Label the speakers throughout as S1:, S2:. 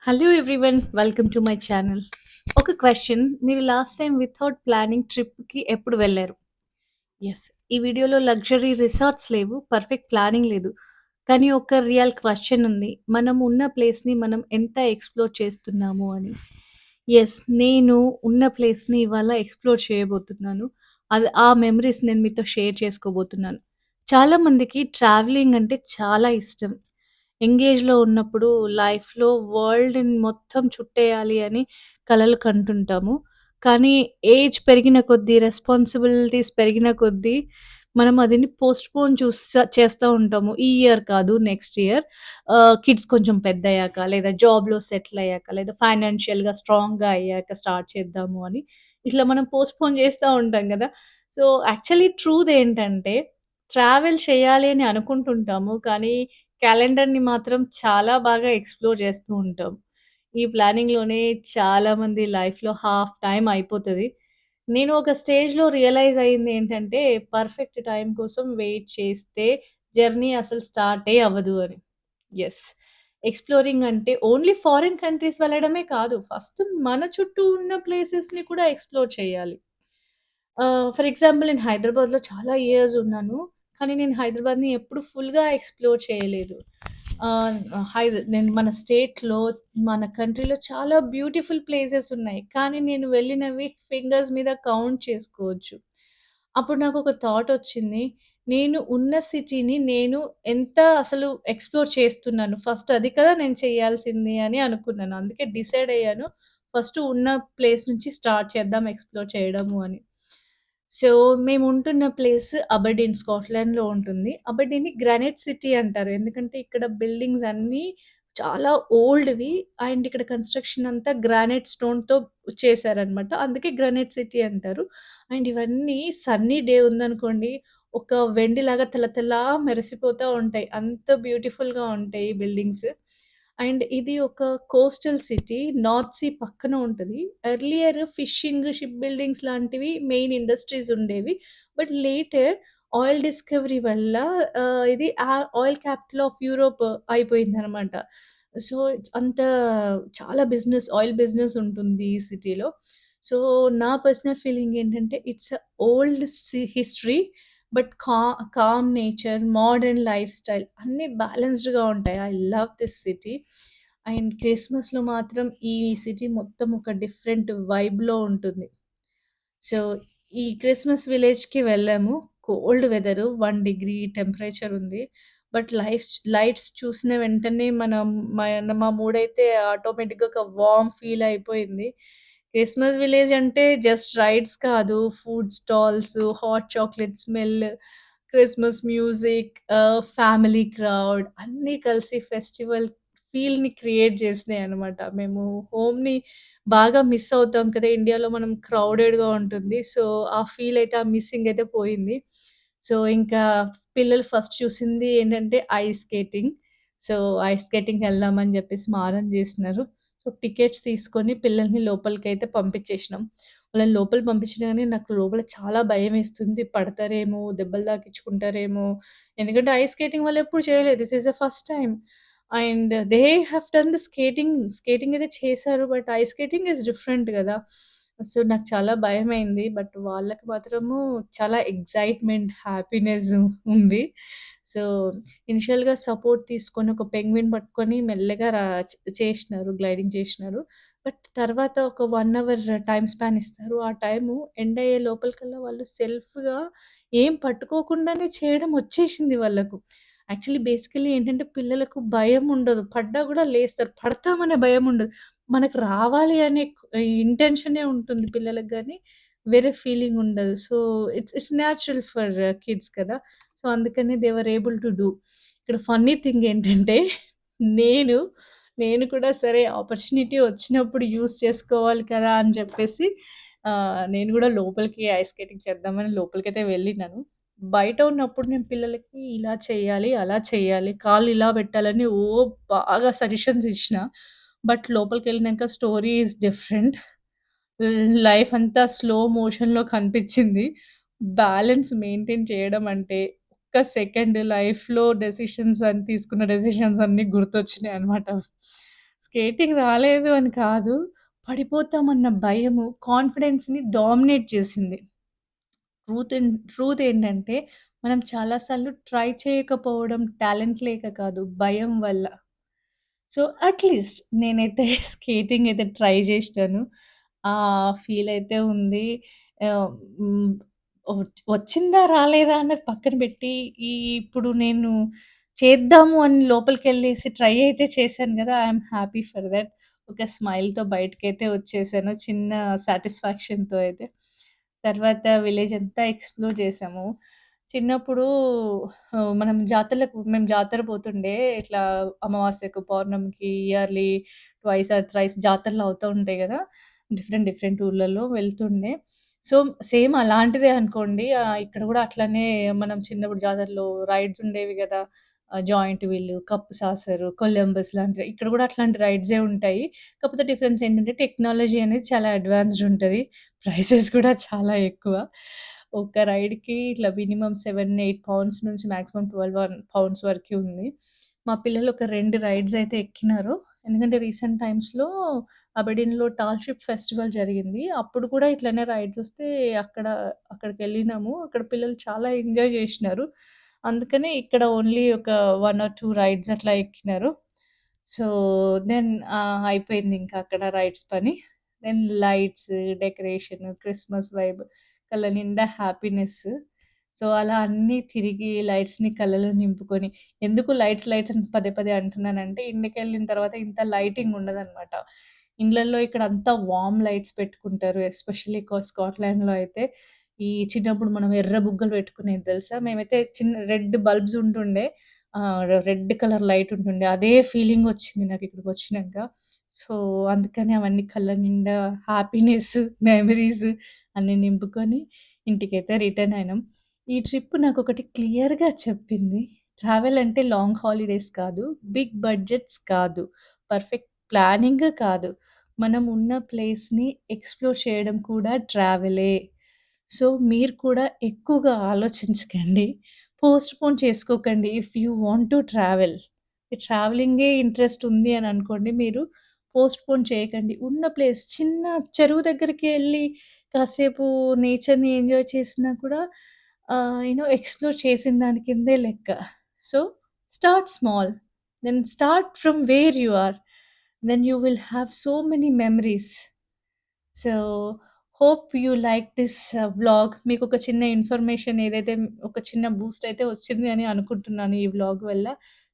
S1: Hello everyone welcome to my channel. ఒక question, మీరు last time without planning ట్రిప్‌కి ఎప్పుడు వెళ్లారు? యెస్. ఈ వీడియోలో లగ్జరీ రిసార్ట్స్ లేవు, పర్ఫెక్ట్ ప్లానింగ్ లేదు. కానీ ఒక రియల్ క్వెషన్ ఉంది. మనం ఉన్న ప్లేస్‌ని మనం ఎంత ఎక్స్‌ప్లోర్ చేస్తున్నాము అని. యెస్. నేను ఉన్న ప్లేస్‌ని ఇవాళ ఎక్స్‌ప్లోర్ చేయబోతున్నాను. ఆ మెమోరీస్ నేను మీతో షేర్ చేసుకోబోతున్నాను. చాలామందికి ట్రావెలింగ్ అంటే చాలా ఇష్టం. యంగ్ ఏజ్‌లో ఉన్నప్పుడు లైఫ్‌లో వరల్డ్‌ని మొత్తం చుట్టేయాలి అని కలలు కంటుంటాము. కానీ ఏజ్ పెరిగిన కొద్దీ, రెస్పాన్సిబిలిటీస్ పెరిగిన కొద్దీ మనం అదిని పోస్ట్‌పోన్ చేస్తా ఉంటాము. ఈ ఇయర్ కాదు, నెక్స్ట్ ఇయర్ కిడ్స్ కొంచెం పెద్దయ్యాక, లేదా జాబ్‌లో సెటిల్ అయ్యాక, లేదా ఫైనాన్షియల్‌గా స్ట్రాంగ్‌గా అయ్యాక స్టార్ట్ చేద్దాము అని. ఇట్లా మనం పోస్ట్‌పోన్ చేస్తా ఉంటాం గదా! సో, యాక్చువల్లీ ట్రూత్ ఏంటంటే, ట్రావెల్ చేయాలి అని అనుకుంటుంటాము. కానీ క్యాలెండర్‌ని మాత్రం చాలా బాగా ఎక్స్‌ప్లోర్ చేస్తూ ఉంటాం. ఈ ప్లానింగ్‌లోనే చాలామంది లైఫ్‌లో హాఫ్ టైమ్ అయిపోతది. నేను ఒక స్టేజ్‌లో రియలైజ్ అయిందేంటంటే, పర్ఫెక్ట్ టైమ్ కోసం వెయిట్ చేస్తే జర్నీ అసలు స్టార్టే అవ్వదు అని. యెస్. ఎక్స్‌ప్లోరింగ్ అంటే ఓన్లీ ఫారిన్ కంట్రీస్ వెళ్ళడమే కాదు. ఫస్ట్ మన చుట్టూ ఉన్న ప్లేసెస్‌ని కూడా ఎక్స్‌ప్లోర్ చేయాలి. ఫర్ ఎగ్జాంపుల్ నేను హైదరాబాద్‌లో చాలా ఇయర్స్ ఉన్నాను. కానీ నేను హైదరాబాద్‌ని ఎప్పుడు ఫుల్‌గా ఎక్స్‌ప్లోర్ చేయలేదు. ఆహ్, నేను మన స్టేట్‌లో, మన కంట్రీలో చాలా బ్యూటిఫుల్ ప్లేసెస్ ఉన్నాయి. కానీ నేను వెళ్ళినవి ఫింగర్స్ మీద కౌంట్ చేసుకోవచ్చు. అప్పుడు నాకొక థాట్ వచ్చింది. నేను ఉన్న సిటీని నేను ఎంత అసలు ఎక్స్‌ప్లోర్ చేస్తున్నాను. ఫస్ట్ అది కదా నేను చేయాల్సింది అని అనుకున్నాను. అందుకే డిసైడ్ అయ్యాను. ఫస్ట్ ఉన్న ప్లేస్ నుంచి స్టార్ట్ చేద్దాం ఎక్స్‌ప్లోర్ చేయడము అని. సో, మేముంటున్న ప్లేస్ అబర్డీన్ స్కాట్లాండ్‌లో ఉంటుంది. అబర్డీన్‌ని గ్రానైట్ సిటీ అంటారు. ఎందుకంటే ఇక్కడ బిల్డింగ్స్ అన్నీ చాలా ఓల్డ్‌వి అండ్ ఇక్కడ కన్‌స్ట్రక్షన్ అంతా గ్రానైట్ స్టోన్‌తో చేశారనమాట. అందుకే గ్రానైట్ సిటీ అంటారు. అండ్ ఇవన్నీ సన్నీ డే ఉందనుకోండి, ఒక వెండిలాగా తెల్ల మెరిసిపోతా ఉంటాయి. అంత బ్యూటిఫుల్‌గా ఉంటాయి ఈ బిల్డింగ్స్. అండ్ ఇది ఒక కోస్టల్ సిటీ. నార్త్ సీ పక్కన ఉంటది. ఎర్లియర్ ఫిషింగ్, షిప్ బిల్డింగ్స్ లాంటివి మెయిన్ ఇండస్ట్రీస్ ఉండేవి. బట్ లేటర్ ఆయిల్ డిస్కవరీ వల్ల ఇది ఆయిల్ క్యాపిటల్ ఆఫ్ యూరోప్ అయిపోయిందనమాట. సో, అంత చాలా ఆయిల్ బిజినెస్ ఉంటుంది ఈ సిటీలో. సో, నా పర్సనల్ ఫీలింగ్ ఏంటంటే it's a old history. But calm nature, modern lifestyle అన్నీ బ్యాలెన్స్డ్‌గా ఉంటాయి. I love this city. And క్రిస్మస్‌లో మాత్రం ఈ సిటీ మొత్తం ఒక డిఫరెంట్ వైబ్‌లో ఉంటుంది. సో, ఈ క్రిస్మస్ విలేజ్‌కి వెళ్ళాము. కోల్డ్ వెదరు, 1 డిగ్రీ టెంపరేచర్ ఉంది. బట్ లైట్స్ చూసిన వెంటనే మా మూడయితే ఆటోమేటిక్‌గా ఒక వార్మ్ ఫీల్ అయిపోయింది. క్రిస్మస్ విలేజ్ అంటే జస్ట్ రైడ్స్ కాదు. Food stalls, hot chocolate smell, Christmas music, family crowd అన్నీ కలిసి ఫెస్టివల్ ఫీల్‌ని క్రియేట్ చేసినాయన్నమాట. మేము హోమ్‌ని బాగా మిస్ అవుతాం కదా! ఇండియాలో మనం క్రౌడెడ్‌గా ఉంటుంది. సో, ఆ ఫీల్ అయితే ఆ మిస్సింగ్ అయితే పోయింది. సో, ఇంకా పిల్లలు ఫస్ట్ చూసింది ఏంటంటే ఐస్ స్కేటింగ్. సో, ఐస్ స్కేటింగ్‌కెళ్దామని జెప్పేసి మారం జేస్తున్నారు. సో, టికెట్స్ తీసుకొని పిల్లల్ని లోపలికైతే పంపించేసినాం. వాళ్ళని లోపలికి పంపించగానే నాకు లోపల చాలా భయమేస్తుంది. పడతారేమో, దెబ్బలు తాకిచ్చుకుంటారేమో! ఎందుకంటే ఐస్ స్కేటింగ్ వాళ్ళెప్పుడు చేయలేదు. This is the first time. And they have done the skating. Skating అయితే చేశారు. But ice skating is different గదా! సో, నాకు చాలా భయమైంది. బట్ వాళ్ళకి మాత్రము చాలా ఎక్సైట్‌మెంట్, హ్యాపీనెస్ ఉంది. సో, ఇనిషియల్‌గా సపోర్ట్ తీసుకొని ఒక పెంగ్విన్ పట్టుకొని మెల్లగా చేసినారు. గ్లైడింగ్ చేసినారు. బట్ తర్వాత ఒక 1 అవర్ టైమ్ స్పాన్ ఇస్తారు. ఆ టైము ఎండ్ అయ్యే లోపలికల్లా వాళ్ళు సెల్ఫ్‌గా ఏం పట్టుకోకుండానే చేయడం వచ్చేసింది వాళ్ళకు. బేసికల్లీ ఏంటంటే పిల్లలకు భయం ఉండదు. పడ్డా గూడా లేస్తారు. పడతామనే భయం ఉండదు. మనకు రావాలి అనే ఇంటెన్షనే ఉంటుంది పిల్లలకి గానీ, వేరే ఫీలింగ్ ఉండదు. So, it's natural for kids కదా! సో, అందుకని they were able to do. ఇక్కడ ఫన్నీ థింగ్ ఏంటంటే నేను, నేను కూడా సరే ఆపర్చునిటీ వచ్చినప్పుడు యూజ్ చేసుకోవాలి కదా! అని చెప్పేసి నేను గూడా లోపలికి ఐస్ స్కేటింగ్ చేద్దామని లోపలికైతే వెళ్ళినాను. బయట ఉన్నప్పుడు నేను పిల్లలకి ఇలా చేయాలి, అలా చేయాలి, కాళ్ళు ఇలా పెట్టాలని బాగా సజెషన్స్ ఇచ్చిన. బట్ లోపలికెళ్ళినంక స్టోరీ ఈస్ డిఫరెంట్. లైఫ్ అంతా స్లో మోషన్‌లో కనిపించింది. బ్యాలెన్స్ మెయింటైన్ చేయడం అంటే ఒక్క సెకండ్ లైఫ్‌లో తీసుకున్న డెసిషన్స్ అన్నీ గుర్తొచ్చినాయన్నమాట. స్కేటింగ్ రాలేదు అని కాదు. పడిపోతామన్న భయము కాన్ఫిడెన్స్‌ని డామినేట్ చేసింది. ట్రూత్ ఏంటంటే, మనం చాలా సార్లు ట్రై చేయకపోవడం టాలెంట్ లేక కాదు, భయం వల్ల. సో, అట్‌లీస్ట్ నేనైతే స్కేటింగ్ అయితే ట్రై జేసినాను. ఆ ఫీలయితే ఉంది. ఆహ్, హ్మ్. వచ్చిందా? రాలేదా? అన్నది పక్కన బెట్టి, ఇప్పుడు నేను చేద్దాము అని లోపలికెళ్ళేసి ట్రై అయితే చేశాను గదా! I'm happy for that. ఒక స్మైల్‌తో బయటికైతే వచ్చేసాను. చిన్న సాటిస్ఫాక్షన్‌తో అయితే. తర్వాత విలేజ్ అంతా ఎక్స్‌ప్లోర్ చేశాము. చిన్నప్పుడు మేము జాతర పోతుండే. ఇట్లా అమావాస్యకు, పౌర్ణమికి ఇయర్‌లీ ట్వైస్ ఆర్ థ్రైస్ జాతరలు అవుతా ఉంటాయి గదా! డిఫరెంట్ ఊర్లలో వెళ్తుండే. సో, సేమ్ అలాంటిదే అనుకోండి. ఇక్కడ గూడా అట్లనే మనం చిన్నప్పుడు జాతరలో రైడ్స్ ఉండేవి గదా! Joint wheel, cup saucer, Columbus లాంటివి. ఇక్కడ గూడా అట్లాంటి రైడ్సే ఉంటాయి. కాకపోతే డిఫరెన్స్ ఏంటంటే టెక్నాలజీ అనేది చాలా అడ్వాన్స్‌డ్ ఉంటది. ప్రైసెస్ కూడా చాలా ఎక్కువ. ఒక రైడ్‌కి ఇట్లా మినిమమ్ 7, 8 పౌండ్స్ నుంచి మాక్సిమం 12 పౌండ్స్ వరకి ఉంది. మా పిల్లలు ఒక 2 రైడ్స్ అయితే ఎక్కినారు. ఎందుకంటే రీసెంట్ టైమ్స్‌లో అబెర్డీన్‌లో టాల్ షిప్ ఫెస్టివల్ జరిగింది. అప్పుడు కూడా ఇట్లనే రైడ్స్ వస్తే అక్కడ అక్కడికెళ్ళినాము. అక్కడ పిల్లలు చాలా ఎంజాయ్ జేషినారు. అందుకనే ఇక్కడ ఓన్లీ ఒక 1 ఆర్ 2 రైడ్స్ అట్లా ఎక్కినారు. సో, దెన్ అయిపోయిందింక అక్కడ రైడ్స్ పని. Then lights, decoration, Christmas vibe, కళ్ళ నిండా హ్యాపీనెస్. సో, అలా అన్నీ తిరిగి లైట్స్‌ని కళ్ళలో నింపుకొని ఎందుకు లైట్స్ అని పదే పదే అంటున్నానంటే, ఇండికెళ్ళిన తర్వాత ఇంత లైటింగ్ ఉండదనమాట. ఇండ్లల్లో ఇక్కడ అంతా వార్మ్ లైట్స్ పెట్టుకుంటారు. ఎస్పెషల్లీ స్కాట్లాండ్‌లో అయితే చిన్నప్పుడు మనం ఎర్ర బుగ్గలు పెట్టుకునేది తెలుసా? మేమైతే చిన్న రెడ్ బల్బ్స్ ఉంటుండే. రెడ్ కలర్ లైట్ ఉంటుండే. అదే ఫీలింగొచ్చింది నాకిక్కడికొచ్చినంక. సో, అందుకని అవన్నీ కళ్ళ నిండా హ్యాపీనెస్, మెమరీస్ అన్నీ నింపుకొని ఇంటికైతే రిటర్న్ అయినాం. ఈ ట్రిప్ నాకొకటి క్లియర్‌గా చెప్పింది. ట్రావెల్ అంటే లాంగ్ హాలిడేస్ కాదు. బిగ్ బడ్జెట్స్ కాదు. పర్ఫెక్ట్ ప్లానింగ్ కాదు. మనం ఉన్న ప్లేస్‌ని ఎక్స్‌ప్లోర్ చేయడం కూడా ట్రావెలే. సో, మీరు కూడా ఎక్కువగా ఆలోచించకండి. పోస్ట్‌పోన్ చేసుకోకండి. If you want to travel. ట్రావెలింగే ఇంట్రెస్ట్ ఉంది అని అనుకోండి మీరు పోస్ట్‌పోన్ చేయకండి. ఉన్న ప్లేస్ చిన్న చెరువు దగ్గరికి ఎళ్లి కాసేపు నేచర్‌ని ఎంజాయ్ చేసినా కూడా ఎక్స్‌ప్లోర్ చేసిన దాని కిందే లెక్క. So, start small. Then start from where you are. Then you will have so many memories. So, hope you like this vlog. మీకొక చిన్న ఇన్ఫర్మేషన్ ఏదైతే ఒక చిన్న బూస్ట్ అయితే వచ్చింది అని అనుకుంటున్నాను ఈ వ్లాగ్ వల్ల.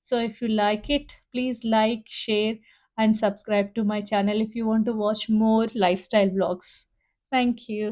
S1: So, if you like it please like, share and subscribe to my channel if you want to watch more lifestyle vlogs. Thank you.